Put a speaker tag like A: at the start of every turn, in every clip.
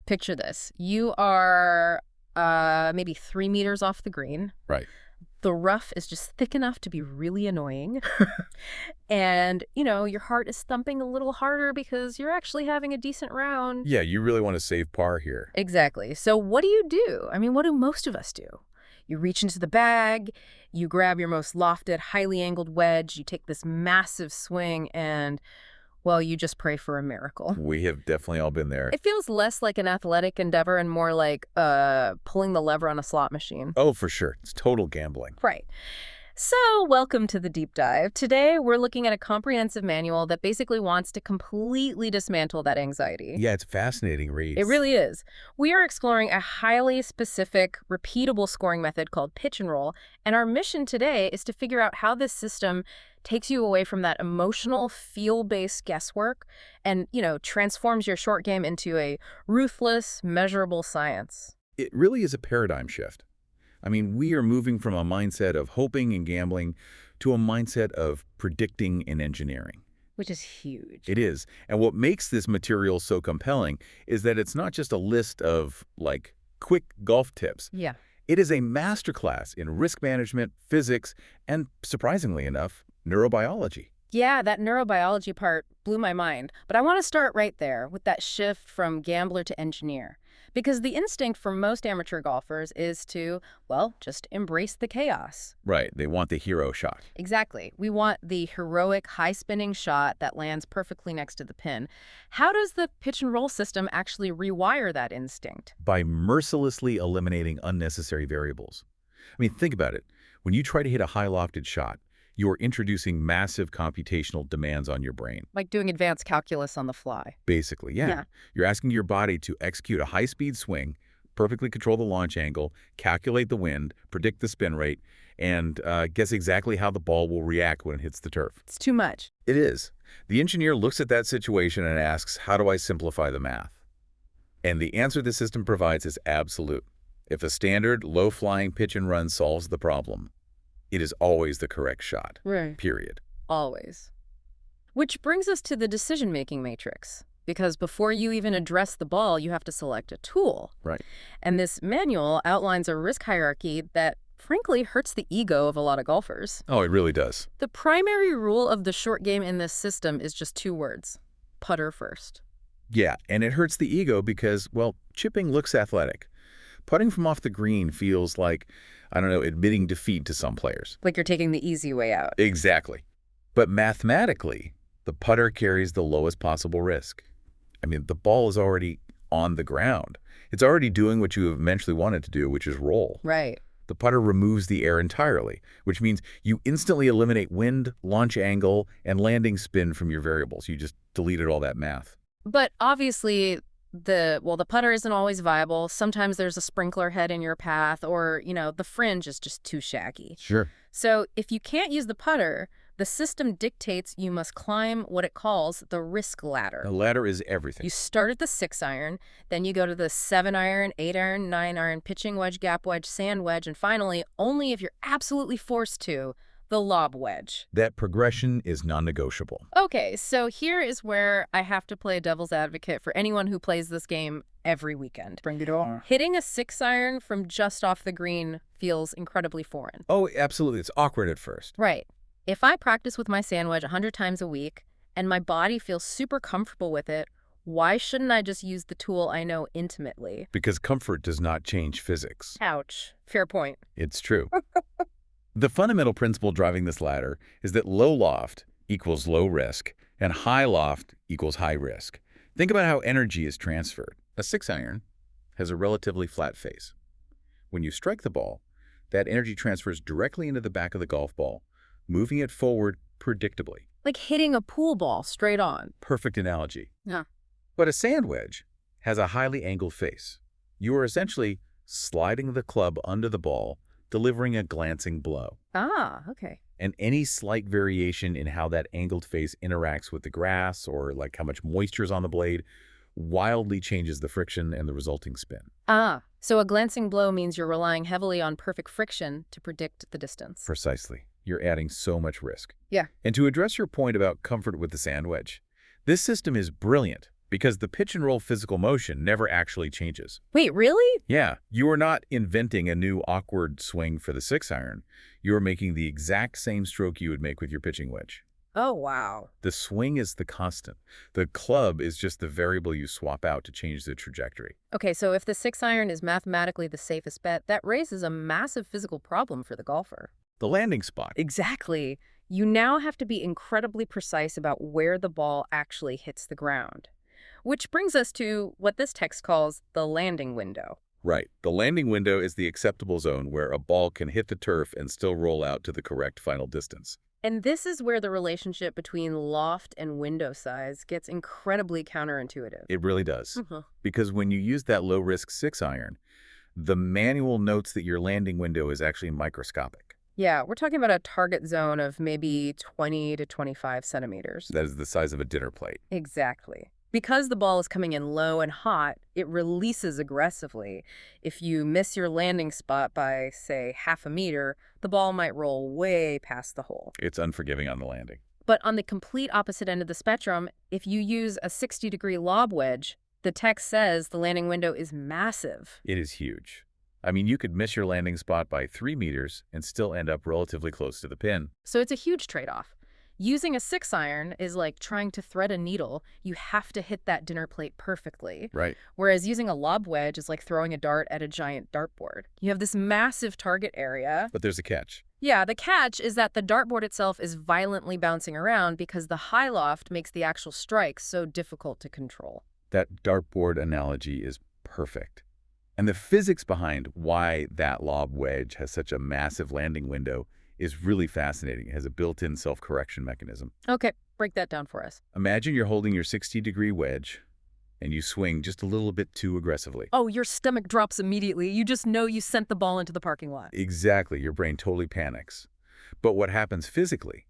A: Picture this. You are maybe 3 meters off the green.
B: Right.
A: The rough is just thick enough to be really annoying. And, your heart is thumping a little harder because you're actually having a decent round.
B: Yeah, you really want to save par here.
A: Exactly. So what do? I mean, what do most of us do? You reach into the bag, you grab your most lofted, highly angled wedge, you take this massive swing, and, well, you just pray for a miracle.
B: We have definitely all been there.
A: It feels less like an athletic endeavor and more like pulling the lever on a slot machine.
B: Oh, for sure. It's total gambling.
A: Right. So, welcome to the deep dive. Today, we're looking at a comprehensive manual that basically wants to completely dismantle that anxiety.
B: Yeah, it's a fascinating read.
A: It really is. We are exploring a highly specific, repeatable scoring method called pitch and roll, and our mission today is to figure out how this system takes you away from that emotional, feel-based guesswork and, transforms your short game into a ruthless, measurable science.
B: It really is a paradigm shift. I mean, we are moving from a mindset of hoping and gambling to a mindset of predicting and engineering.
A: Which is huge.
B: It is. And what makes this material so compelling is that it's not just a list of, quick golf tips.
A: Yeah.
B: It is a masterclass in risk management, physics, and, surprisingly enough, neurobiology.
A: Yeah, that neurobiology part blew my mind. But I want to start right there with that shift from gambler to engineer. Because the instinct for most amateur golfers is to, just embrace the chaos.
B: Right. They want the hero shot.
A: Exactly. We want the heroic, high-spinning shot that lands perfectly next to the pin. How does the pitch and roll system actually rewire that instinct?
B: By mercilessly eliminating unnecessary variables. I mean, think about it. When you try to hit a high-lofted shot, you're introducing massive computational demands on your brain.
A: Like doing advanced calculus on the fly.
B: Basically, yeah. You're asking your body to execute a high-speed swing, perfectly control the launch angle, calculate the wind, predict the spin rate, and guess exactly how the ball will react when it hits the turf.
A: It's too much.
B: It is. The engineer looks at that situation and asks, how do I simplify the math? And the answer the system provides is absolute. If a standard, low-flying pitch and run solves the problem, it is always the correct shot.
A: Right.
B: Period.
A: Always. Which brings us to the decision-making matrix. Because before you even address the ball, you have to select a tool.
B: Right.
A: And this manual outlines a risk hierarchy that, frankly, hurts the ego of a lot of golfers.
B: Oh, it really does.
A: The primary rule of the short game in this system is just 2 words. Putter first.
B: Yeah, and it hurts the ego because, chipping looks athletic. Putting from off the green feels like, admitting defeat to some players.
A: Like you're taking the easy way out.
B: Exactly. But mathematically, the putter carries the lowest possible risk. I mean, the ball is already on the ground. It's already doing what you eventually wanted to do, which is roll.
A: Right.
B: The putter removes the air entirely, which means you instantly eliminate wind, launch angle, and landing spin from your variables. You just deleted all that math.
A: But obviously, the putter isn't always viable. Sometimes there's a sprinkler head in your path or, the fringe is just too shaggy.
B: Sure.
A: So if you can't use the putter, the system dictates you must climb what it calls the risk ladder.
B: The ladder is everything.
A: You start at the 6-iron, then you go to the 7-iron, 8-iron, 9-iron, pitching wedge, gap wedge, sand wedge, and finally, only if you're absolutely forced to, the lob wedge.
B: That progression is non-negotiable.
A: Okay, so here is where I have to play devil's advocate for anyone who plays this game every weekend.
B: Bring it on.
A: Hitting a 6-iron from just off the green feels incredibly foreign.
B: Oh, absolutely. It's awkward at first.
A: Right. If I practice with my sand wedge 100 times a week and my body feels super comfortable with it, why shouldn't I just use the tool I know intimately?
B: Because comfort does not change physics.
A: Ouch. Fair point.
B: It's true. The fundamental principle driving this ladder is that low loft equals low risk and high loft equals high risk. Think about how energy is transferred. A 6-iron has a relatively flat face. When you strike the ball, that energy transfers directly into the back of the golf ball, moving it forward predictably.
A: Like hitting a pool ball straight on.
B: Perfect analogy.
A: Yeah.
B: But a sand wedge has a highly angled face. You are essentially sliding the club under the ball, delivering a glancing blow.
A: Ah, okay.
B: And any slight variation in how that angled face interacts with the grass or how much moisture is on the blade wildly changes the friction and the resulting spin.
A: Ah, so a glancing blow means you're relying heavily on perfect friction to predict the distance.
B: Precisely. You're adding so much risk.
A: Yeah.
B: And to address your point about comfort with the sand wedge, this system is brilliant because the pitch and roll physical motion never actually changes.
A: Wait, really?
B: Yeah, you are not inventing a new awkward swing for the 6-iron. You are making the exact same stroke you would make with your pitching wedge.
A: Oh, wow.
B: The swing is the constant. The club is just the variable you swap out to change the trajectory.
A: Okay, so if the 6-iron is mathematically the safest bet, that raises a massive physical problem for the golfer.
B: The landing spot.
A: Exactly. You now have to be incredibly precise about where the ball actually hits the ground. Which brings us to what this text calls the landing window.
B: Right. The landing window is the acceptable zone where a ball can hit the turf and still roll out to the correct final distance.
A: And this is where the relationship between loft and window size gets incredibly counterintuitive.
B: It really does.
A: Mhm.
B: Because when you use that low-risk 6-iron, the manual notes that your landing window is actually microscopic.
A: Yeah, we're talking about a target zone of maybe 20 to 25 centimeters.
B: That is the size of a dinner plate.
A: Exactly. Because the ball is coming in low and hot, it releases aggressively. If you miss your landing spot by, say, half a meter, the ball might roll way past the hole.
B: It's unforgiving on the landing.
A: But on the complete opposite end of the spectrum, if you use a 60-degree lob wedge, the text says the landing window is massive.
B: It is huge. I mean, you could miss your landing spot by 3 meters and still end up relatively close to the pin.
A: So it's a huge trade-off. Using a 6-iron is like trying to thread a needle. You have to hit that dinner plate perfectly.
B: Right.
A: Whereas using a lob wedge is like throwing a dart at a giant dartboard. You have this massive target area.
B: But there's a catch.
A: Yeah, the catch is that the dartboard itself is violently bouncing around because the high loft makes the actual strike so difficult to control.
B: That dartboard analogy is perfect. And the physics behind why that lob wedge has such a massive landing window is really fascinating. It has a built-in self-correction mechanism.
A: Okay, break that down for us.
B: Imagine you're holding your 60-degree wedge and you swing just a little bit too aggressively.
A: Oh, your stomach drops immediately. You just know you sent the ball into the parking lot.
B: Exactly. Your brain totally panics. But what happens physically,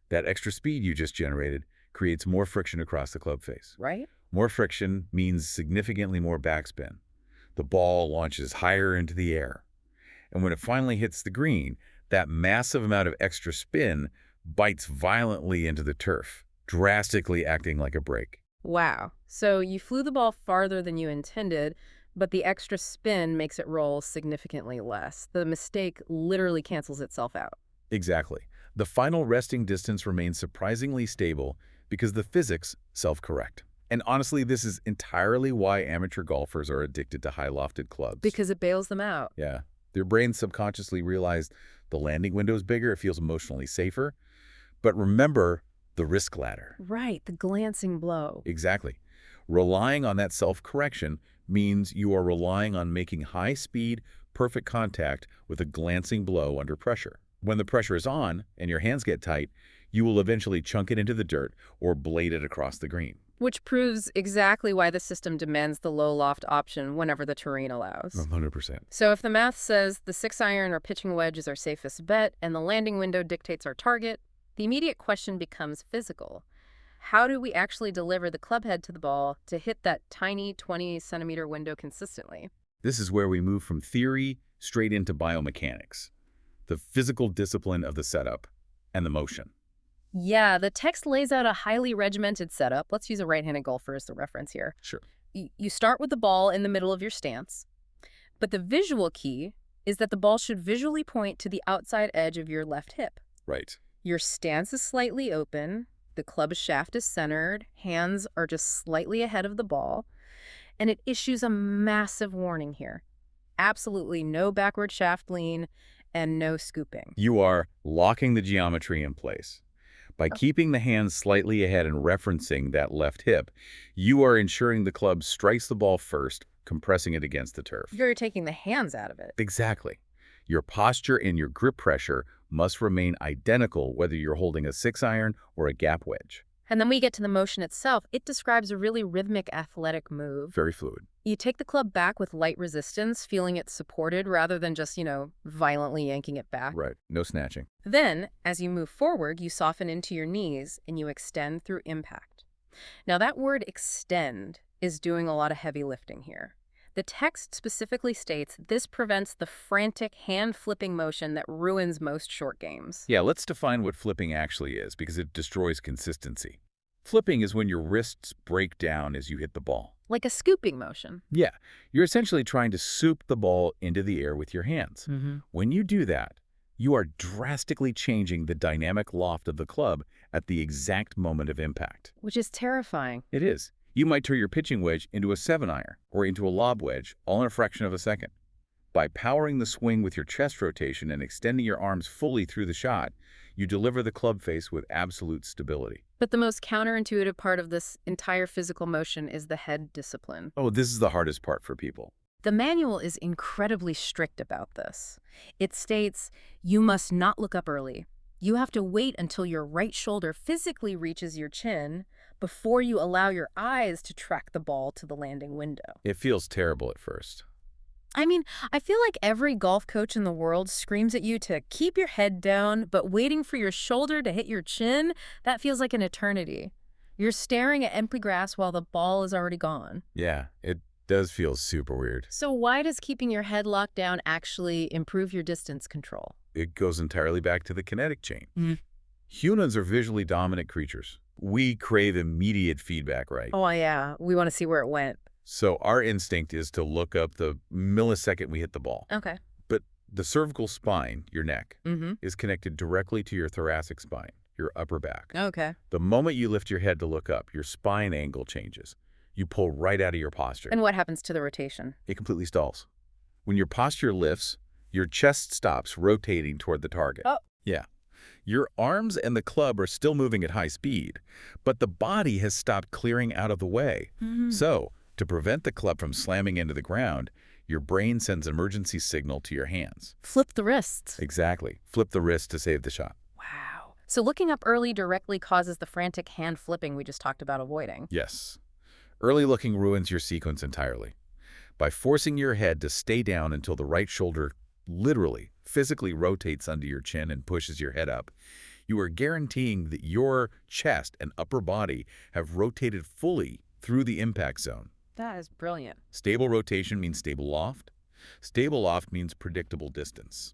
B: that extra speed you just generated creates more friction across the club face.
A: Right?
B: More friction means significantly more backspin. The ball launches higher into the air. And when it finally hits the green, that massive amount of extra spin bites violently into the turf, drastically acting like a brake.
A: Wow. So you flew the ball farther than you intended, but the extra spin makes it roll significantly less. The mistake literally cancels itself out.
B: Exactly. The final resting distance remains surprisingly stable because the physics self-correct. And honestly, this is entirely why amateur golfers are addicted to high-lofted clubs.
A: Because it bails them out.
B: Yeah. Their brains subconsciously realize the landing window is bigger, it feels emotionally safer. But remember the risk ladder.
A: Right, the glancing blow.
B: Exactly. Relying on that self-correction means you are relying on making high-speed, perfect contact with a glancing blow under pressure. When the pressure is on and your hands get tight, you will eventually chunk it into the dirt or blade it across the green.
A: Which proves exactly why the system demands the low loft option whenever the terrain allows.
B: 100%.
A: So if the math says the 6-iron or pitching wedge is our safest bet and the landing window dictates our target, the immediate question becomes physical. How do we actually deliver the club head to the ball to hit that tiny 20-centimeter window consistently?
B: This is where we move from theory straight into biomechanics, the physical discipline of the setup and the motion.
A: Yeah, the text lays out a highly regimented setup. Let's use a right-handed golfer as the reference here.
B: Sure.
A: You start with the ball in the middle of your stance, but the visual key is that the ball should visually point to the outside edge of your left hip.
B: Right.
A: Your stance is slightly open, the club shaft is centered, hands are just slightly ahead of the ball, and it issues a massive warning here. Absolutely no backward shaft lean and no scooping.
B: You are locking the geometry in place. By keeping the hands slightly ahead and referencing that left hip, you are ensuring the club strikes the ball first, compressing it against the turf.
A: You're taking the hands out of it.
B: Exactly. Your posture and your grip pressure must remain identical whether you're holding a 6-iron or a gap wedge.
A: And then we get to the motion itself. It describes a really rhythmic, athletic move.
B: Very fluid.
A: You take the club back with light resistance, feeling it supported rather than just, violently yanking it back.
B: Right. No snatching.
A: Then, as you move forward, you soften into your knees and you extend through impact. Now, that word extend is doing a lot of heavy lifting here. The text specifically states this prevents the frantic hand-flipping motion that ruins most short games.
B: Yeah, let's define what flipping actually is because it destroys consistency. Flipping is when your wrists break down as you hit the ball.
A: Like a scooping motion.
B: Yeah, you're essentially trying to soup the ball into the air with your hands. When you do that, you are drastically changing the dynamic loft of the club at the exact moment of impact.
A: Which is terrifying.
B: It is. You might turn your pitching wedge into a 7-iron or into a lob wedge all in a fraction of a second. By powering the swing with your chest rotation and extending your arms fully through the shot, you deliver the club face with absolute stability.
A: But the most counterintuitive part of this entire physical motion is the head discipline.
B: Oh, this is the hardest part for people.
A: The manual is incredibly strict about this. It states, you must not look up early. You have to wait until your right shoulder physically reaches your chin before you allow your eyes to track the ball to the landing window.
B: It feels terrible at first.
A: I mean, I feel like every golf coach in the world screams at you to keep your head down, but waiting for your shoulder to hit your chin, that feels like an eternity. You're staring at empty grass while the ball is already gone.
B: Yeah, it does feel super weird.
A: So why does keeping your head locked down actually improve your distance control?
B: It goes entirely back to the kinetic chain. Humans are visually dominant creatures. We crave immediate feedback, right?
A: Oh, yeah. We want to see where it went.
B: So our instinct is to look up the millisecond we hit the ball.
A: Okay.
B: But the cervical spine, your neck, is connected directly to your thoracic spine, your upper back.
A: Okay.
B: The moment you lift your head to look up, your spine angle changes. You pull right out of your posture.
A: And what happens to the rotation?
B: It completely stalls. When your posture lifts, your chest stops rotating toward the target.
A: Oh.
B: Yeah. Your arms and the club are still moving at high speed, but the body has stopped clearing out of the way. So, to prevent the club from slamming into the ground, your brain sends an emergency signal to your hands.
A: Flip the wrists.
B: Exactly. Flip the wrist to save the shot.
A: Wow. So looking up early directly causes the frantic hand flipping we just talked about avoiding.
B: Yes. Early looking ruins your sequence entirely. By forcing your head to stay down until the right shoulder literally, physically rotates under your chin and pushes your head up, you are guaranteeing that your chest and upper body have rotated fully through the impact zone.
A: That is brilliant.
B: Stable rotation means stable loft. Stable loft means predictable distance.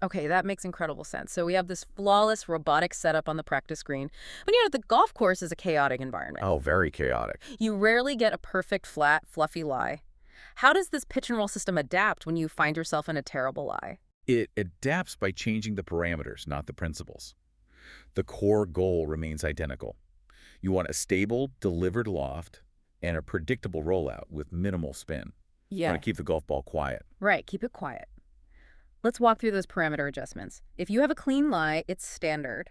A: Okay, that makes incredible sense. So we have this flawless robotic setup on the practice green. But the golf course is a chaotic environment.
B: Oh, very chaotic.
A: You rarely get a perfect, flat, fluffy lie. How does this pitch and roll system adapt when you find yourself in a terrible lie?
B: It adapts by changing the parameters, not the principles. The core goal remains identical. You want a stable, delivered loft and a predictable rollout with minimal spin. You want to keep the golf ball quiet.
A: Right, keep it quiet. Let's walk through those parameter adjustments. If you have a clean lie, it's standard.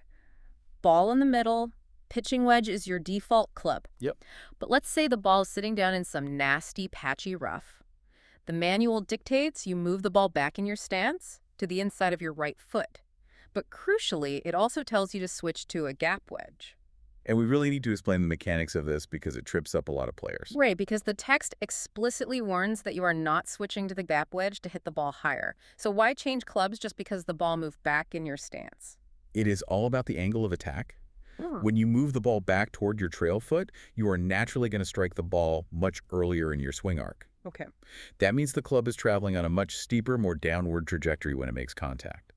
A: Ball in the middle, pitching wedge is your default club.
B: Yep.
A: But let's say the ball is sitting down in some nasty, patchy rough. The manual dictates you move the ball back in your stance to the inside of your right foot. But crucially, it also tells you to switch to a gap wedge.
B: And we really need to explain the mechanics of this because it trips up a lot of players.
A: Right, because the text explicitly warns that you are not switching to the gap wedge to hit the ball higher. So why change clubs just because the ball moved back in your stance?
B: It is all about the angle of attack. When you move the ball back toward your trail foot, you are naturally going to strike the ball much earlier in your swing arc.
A: Okay.
B: That means the club is traveling on a much steeper, more downward trajectory when it makes contact.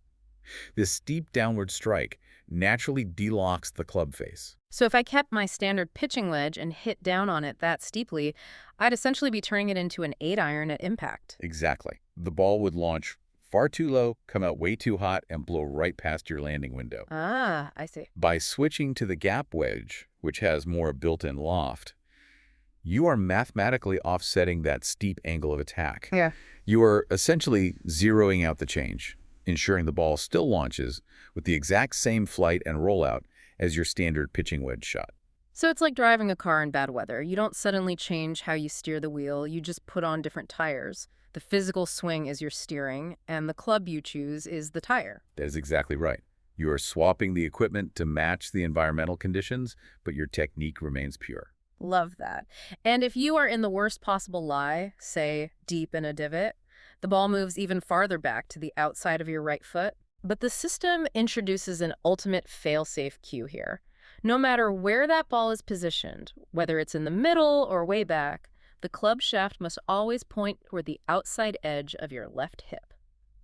B: This steep downward strike naturally delocks the club face.
A: So if I kept my standard pitching wedge and hit down on it that steeply, I'd essentially be turning it into an 8-iron at impact.
B: Exactly. The ball would launch far too low, come out way too hot, and blow right past your landing window.
A: Ah, I see.
B: By switching to the gap wedge, which has more built-in loft, you are mathematically offsetting that steep angle of attack.
A: Yeah.
B: You are essentially zeroing out the change, ensuring the ball still launches with the exact same flight and rollout as your standard pitching wedge shot.
A: So it's like driving a car in bad weather. You don't suddenly change how you steer the wheel, you just put on different tires. The physical swing is your steering, and the club you choose is the tire.
B: That is exactly right. You are swapping the equipment to match the environmental conditions, but your technique remains pure.
A: Love that. And if you are in the worst possible lie, say deep in a divot, the ball moves even farther back to the outside of your right foot. But the system introduces an ultimate fail-safe cue here. No matter where that ball is positioned, whether it's in the middle or way back, the club shaft must always point toward the outside edge of your left hip.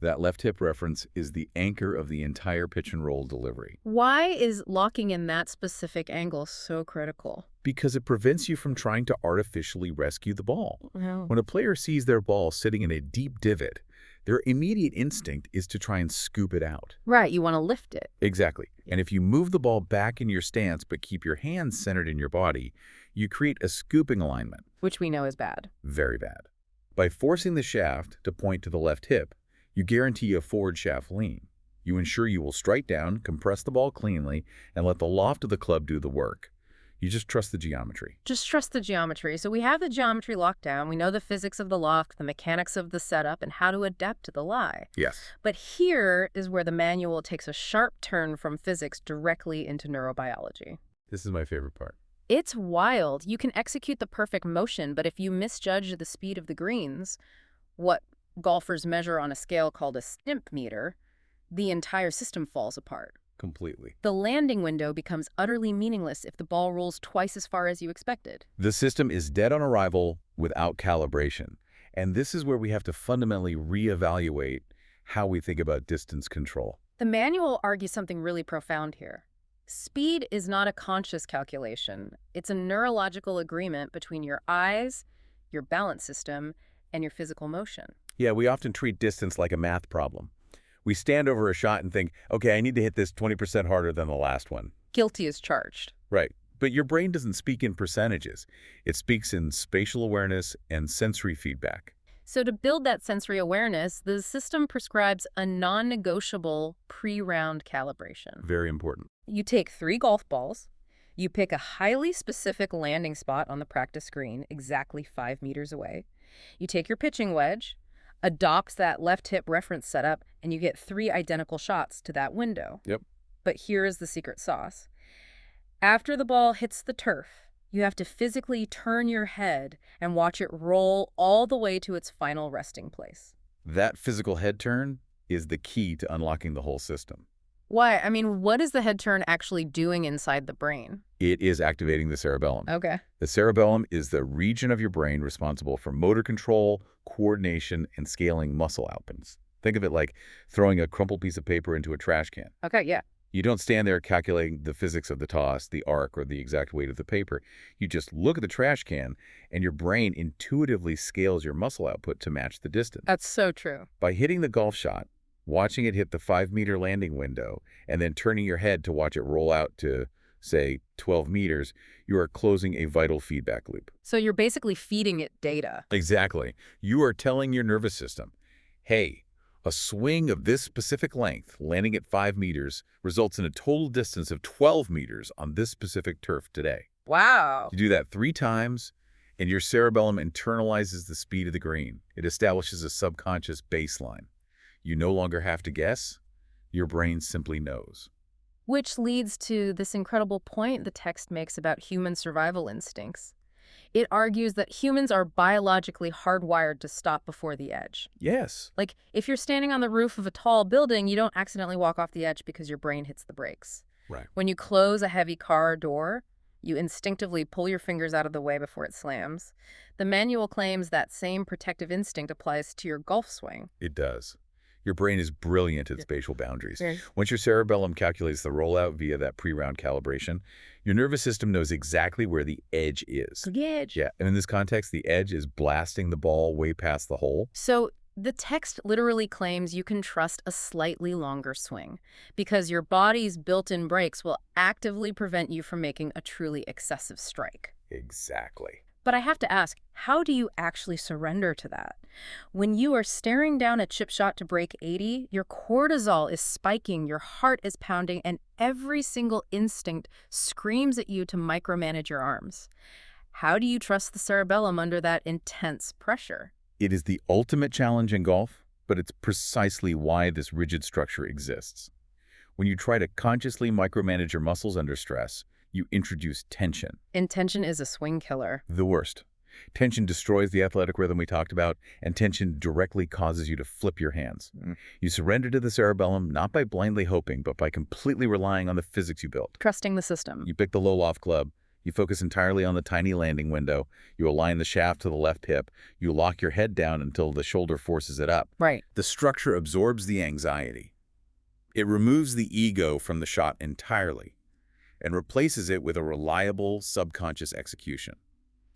B: That left hip reference is the anchor of the entire pitch and roll delivery.
A: Why is locking in that specific angle so critical?
B: Because it prevents you from trying to artificially rescue the ball.
A: Oh.
B: When a player sees their ball sitting in a deep divot, their immediate instinct is to try and scoop it out.
A: Right, you want to lift it.
B: Exactly. And if you move the ball back in your stance but keep your hands centered in your body, you create a scooping alignment.
A: Which we know is bad.
B: Very bad. By forcing the shaft to point to the left hip, you guarantee a forward shaft lean. You ensure you will strike down, compress the ball cleanly, and let the loft of the club do the work. You just trust the geometry.
A: Just trust the geometry. So we have the geometry locked down. We know the physics of the loft, the mechanics of the setup, and how to adapt to the lie.
B: Yes.
A: But here is where the manual takes a sharp turn from physics directly into neurobiology.
B: This is my favorite part.
A: It's wild. You can execute the perfect motion, but if you misjudge the speed of the greens, what golfers measure on a scale called a stimp meter, the entire system falls apart.
B: Completely.
A: The landing window becomes utterly meaningless if the ball rolls twice as far as you expected.
B: The system is dead on arrival without calibration. And this is where we have to fundamentally reevaluate how we think about distance control.
A: The manual argues something really profound here. Speed is not a conscious calculation. It's a neurological agreement between your eyes, your balance system, and your physical motion.
B: Yeah, we often treat distance like a math problem. We stand over a shot and think, okay, I need to hit this 20% harder than the last one.
A: Guilty as charged.
B: Right. But your brain doesn't speak in percentages. It speaks in spatial awareness and sensory feedback.
A: So to build that sensory awareness, the system prescribes a non-negotiable pre-round calibration.
B: Very important.
A: You take 3 golf balls, you pick a highly specific landing spot on the practice green, exactly 5 meters away. You take your pitching wedge, adopt that left hip reference setup, and you get 3 identical shots to that window.
B: Yep.
A: But here is the secret sauce. After the ball hits the turf, you have to physically turn your head and watch it roll all the way to its final resting place.
B: That physical head turn is the key to unlocking the whole system.
A: Why? I mean, what is the head turn actually doing inside the brain?
B: It is activating the cerebellum.
A: Okay.
B: The cerebellum is the region of your brain responsible for motor control, coordination, and scaling muscle outputs. Think of it like throwing a crumpled piece of paper into a trash can.
A: Okay, yeah.
B: You don't stand there calculating the physics of the toss, the arc, or the exact weight of the paper. You just look at the trash can, and your brain intuitively scales your muscle output to match the distance.
A: That's so true.
B: By hitting the golf shot, watching it hit the 5-meter landing window, and then turning your head to watch it roll out to, say, 12 meters, you are closing a vital feedback loop.
A: So you're basically feeding it data.
B: Exactly. You are telling your nervous system, hey, a swing of this specific length, landing at 5 meters, results in a total distance of 12 meters on this specific turf today.
A: Wow.
B: You do that 3 times, and your cerebellum internalizes the speed of the green. It establishes a subconscious baseline. You no longer have to guess. Your brain simply knows.
A: Which leads to this incredible point the text makes about human survival instincts. It argues that humans are biologically hardwired to stop before the edge.
B: Yes.
A: Like, if you're standing on the roof of a tall building, you don't accidentally walk off the edge because your brain hits the brakes.
B: Right.
A: When you close a heavy car door, you instinctively pull your fingers out of the way before it slams. The manual claims that same protective instinct applies to your golf swing.
B: It does. Your brain is brilliant at spatial boundaries.
A: Yeah.
B: Once your cerebellum calculates the rollout via that pre-round calibration, your nervous system knows exactly where the edge is.
A: The edge.
B: Yeah, and in this context, the edge is blasting the ball way past the hole.
A: So the text literally claims you can trust a slightly longer swing because your body's built-in brakes will actively prevent you from making a truly excessive strike.
B: Exactly.
A: But I have to ask, how do you actually surrender to that? When you are staring down a chip shot to break 80, your cortisol is spiking, your heart is pounding, and every single instinct screams at you to micromanage your arms. How do you trust the cerebellum under that intense pressure?
B: It is the ultimate challenge in golf, but it's precisely why this rigid structure exists. When you try to consciously micromanage your muscles under stress, you introduce tension.
A: Intention is a swing killer.
B: The worst. Tension destroys the athletic rhythm we talked about, and tension directly causes you to flip your hands. You surrender to the cerebellum not by blindly hoping, but by completely relying on the physics you built.
A: Trusting the system.
B: You pick the low-loft club, You focus entirely on the tiny landing window. You align the shaft to the left hip. You lock your head down until the shoulder forces it up.
A: Right.
B: The structure absorbs the anxiety. It removes the ego from the shot entirely and replaces it with a reliable subconscious execution.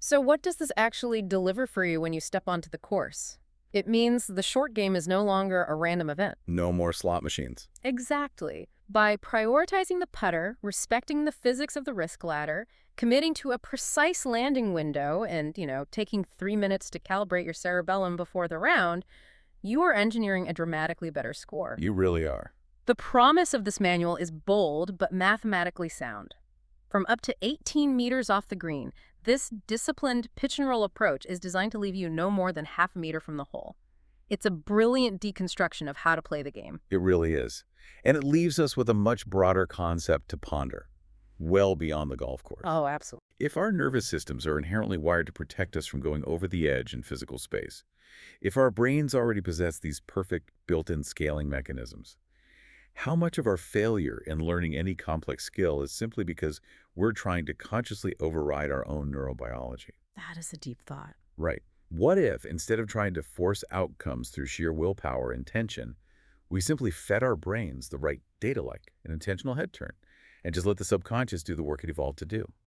A: So what does this actually deliver for you when you step onto the course? It means the short game is no longer a random event.
B: No more slot machines.
A: Exactly. By prioritizing the putter, respecting the physics of the risk ladder, committing to a precise landing window, and, taking 3 minutes to calibrate your cerebellum before the round, you are engineering a dramatically better score.
B: You really are.
A: The promise of this manual is bold but mathematically sound. From up to 18 meters off the green, this disciplined pitch and roll approach is designed to leave you no more than half a meter from the hole. It's a brilliant deconstruction of how to play the game.
B: It really is. And it leaves us with a much broader concept to ponder, well beyond the golf course.
A: Oh, absolutely.
B: If our nervous systems are inherently wired to protect us from going over the edge in physical space, if our brains already possess these perfect built-in scaling mechanisms, how much of our failure in learning any complex skill is simply because we're trying to consciously override our own neurobiology?
A: That is a deep thought.
B: Right. What if, instead of trying to force outcomes through sheer willpower and tension, we simply fed our brains the right data like an intentional head turn and just let the subconscious do the work it evolved to do?